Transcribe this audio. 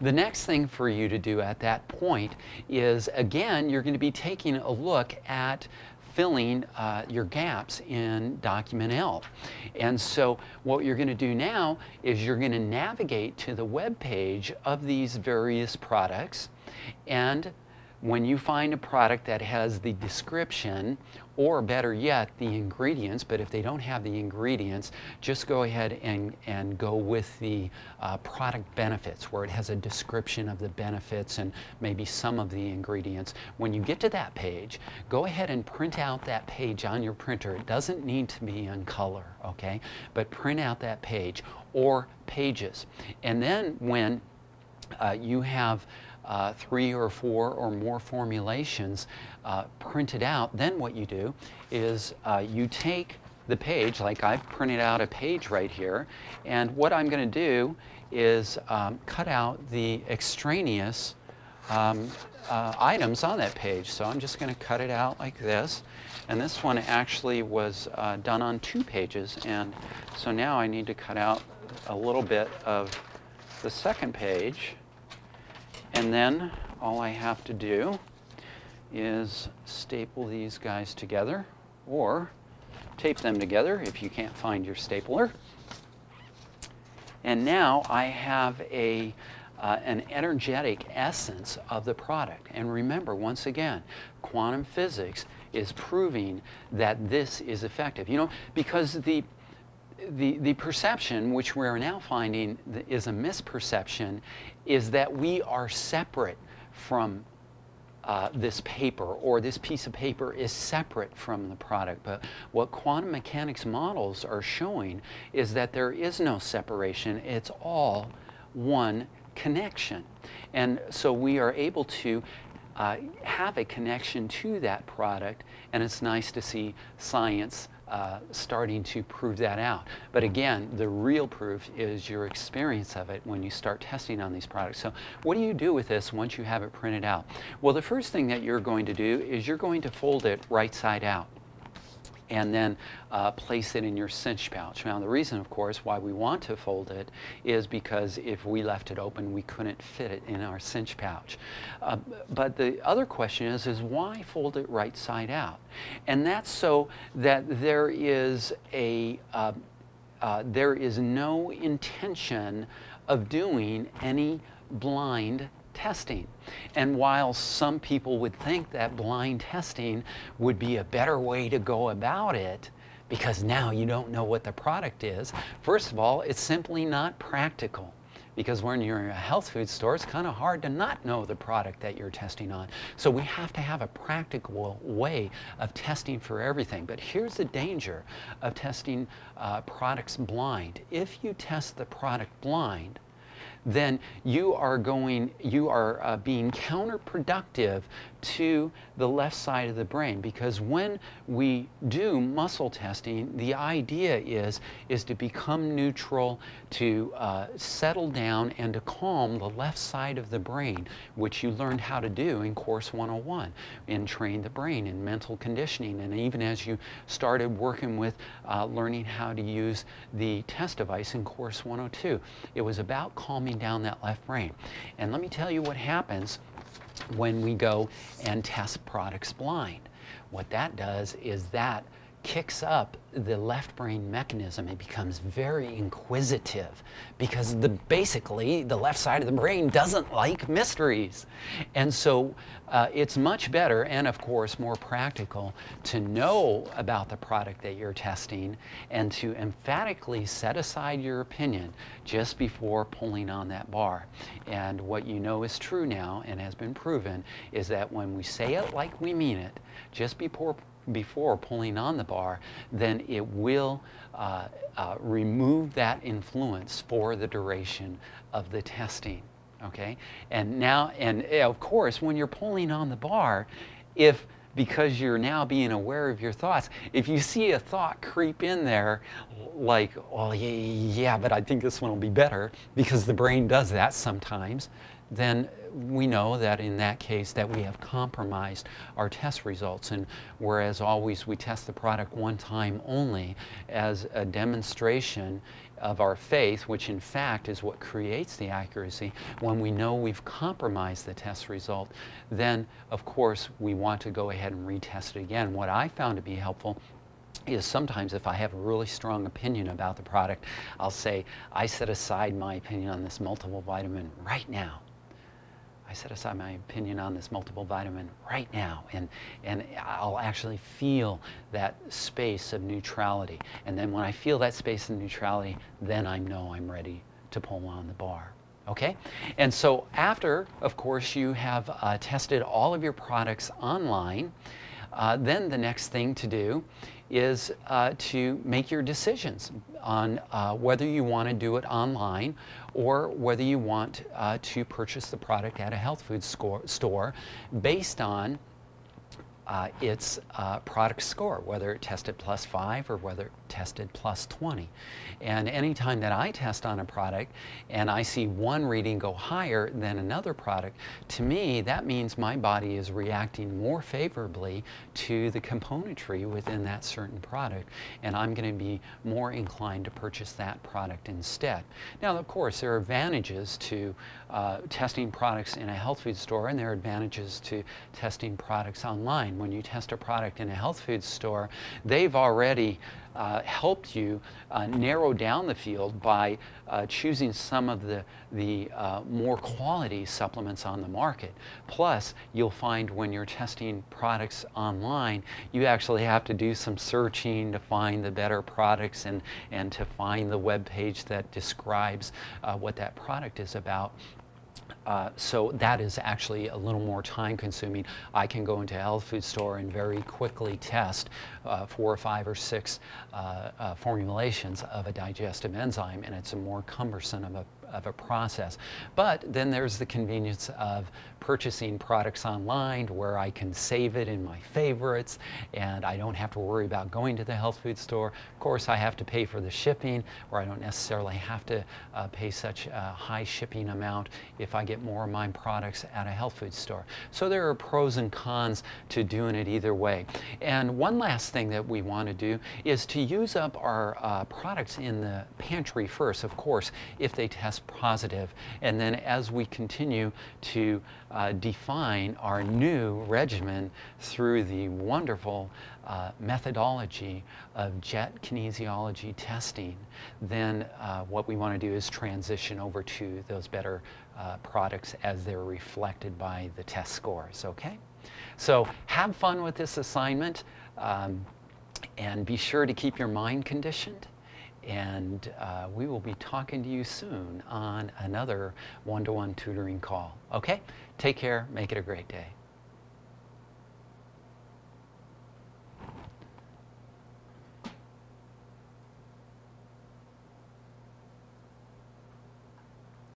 The next thing for you to do at that point is, again, you're going to be taking a look at filling your gaps in document L. And so what you're going to do now is you're going to navigate to the web page of these various products, and when you find a product that has the description, or better yet, the ingredients, but if they don't have the ingredients, just go ahead and go with the product benefits, where it has a description of the benefits and maybe some of the ingredients. When you get to that page, go ahead and print out that page on your printer. It doesn't need to be in color, okay? But print out that page or pages. And then when you have 3 or 4 or more formulations printed out, then what you do is you take the page, like I've printed out a page right here, and what I'm going to do is cut out the extraneous items on that page. So I'm just going to cut it out like this, and this one actually was done on 2 pages, and so now I need to cut out a little bit of the second page. And then all I have to do is staple these guys together, or tape them together if you can't find your stapler. And now I have an energetic essence of the product. And remember, once again, quantum physics is proving that this is effective. You know, because the perception, which we're now finding is a misperception, is that we are separate from this paper, or this piece of paper is separate from the product. But what quantum mechanics models are showing is that there is no separation. It's all one connection. And so we are able to have a connection to that product, and it's nice to see science starting to prove that out. But again, the real proof is your experience of it when you start testing on these products. So what do you do with this once you have it printed out? Well, the first thing that you're going to do is you're going to fold it right side out, and then place it in your cinch pouch. Now, the reason, of course, why we want to fold it is because if we left it open, we couldn't fit it in our cinch pouch. But the other question is why fold it right side out? And that's so that there is no intention of doing any blind testing. And while some people would think that blind testing would be a better way to go about it, because now you don't know what the product is, first of all, it's simply not practical. Because when you're in a health food store, it's kind of hard to not know the product that you're testing on. So we have to have a practical way of testing for everything. But here's the danger of testing products blind. If you test the product blind, then you are being counterproductive to the left side of the brain, because when we do muscle testing, the idea is to become neutral, to settle down, and to calm the left side of the brain, which you learned how to do in Course 101 in Train the Brain in mental conditioning, and even as you started working with learning how to use the test device in Course 102. It was about calming down that left brain. And let me tell you what happens when we go and test products blind. What that does is that kicks up the left brain mechanism. It becomes very inquisitive, because basically the left side of the brain doesn't like mysteries. And so it's much better, and of course more practical, to know about the product that you're testing and to emphatically set aside your opinion just before pulling on that bar. And what you know is true now and has been proven is that when we say it like we mean it, just before pulling on the bar, then it will remove that influence for the duration of the testing. Okay? And now, and of course, when you're pulling on the bar, because you're now being aware of your thoughts, if you see a thought creep in there like, oh yeah, but I think this one will be better, because the brain does that sometimes, then we know that in that case that we have compromised our test results. And whereas always we test the product one time only as a demonstration of our faith, which in fact is what creates the accuracy, when we know we've compromised the test result, then of course we want to go ahead and retest it again. What I found to be helpful is sometimes if I have a really strong opinion about the product, I'll say, I set aside my opinion on this multiple vitamin right now. I set aside my opinion on this multiple vitamin right now, and I'll actually feel that space of neutrality. And then when I feel that space of neutrality, then I know I'm ready to pull on the bar. Okay? And so after, of course, you have tested all of your products online, then the next thing to do is to make your decisions on whether you want to do it online or whether you want to purchase the product at a health food store based on its product score, whether it tested +5 or whether it tested +20. And anytime that I test on a product and I see one reading go higher than another product, to me that means my body is reacting more favorably to the componentry within that certain product, and I'm going to be more inclined to purchase that product instead. Now, of course, there are advantages to testing products in a health food store, and there are advantages to testing products online. When you test a product in a health food store, they've already helped you narrow down the field by choosing some of the more quality supplements on the market. Plus, you'll find when you're testing products online, you actually have to do some searching to find the better products and to find the web page that describes what that product is about. So that is actually a little more time consuming. I can go into a health food store and very quickly test 4 or 5 or 6 formulations of a digestive enzyme, and it's a more cumbersome of a process. But then there's the convenience of purchasing products online where I can save it in my favorites and I don't have to worry about going to the health food store. Of course, I have to pay for the shipping, or I don't necessarily have to pay such a high shipping amount if I get more of my products at a health food store. So there are pros and cons to doing it either way. And one last thing that we want to do is to use up our products in the pantry first, of course, if they test positive. And then as we continue to define our new regimen through the wonderful methodology of jet kinesiology testing, then what we want to do is transition over to those better products as they're reflected by the test scores, okay? So have fun with this assignment, and be sure to keep your mind conditioned. And we will be talking to you soon on another one-to-one tutoring call. Okay? Take care. Make it a great day.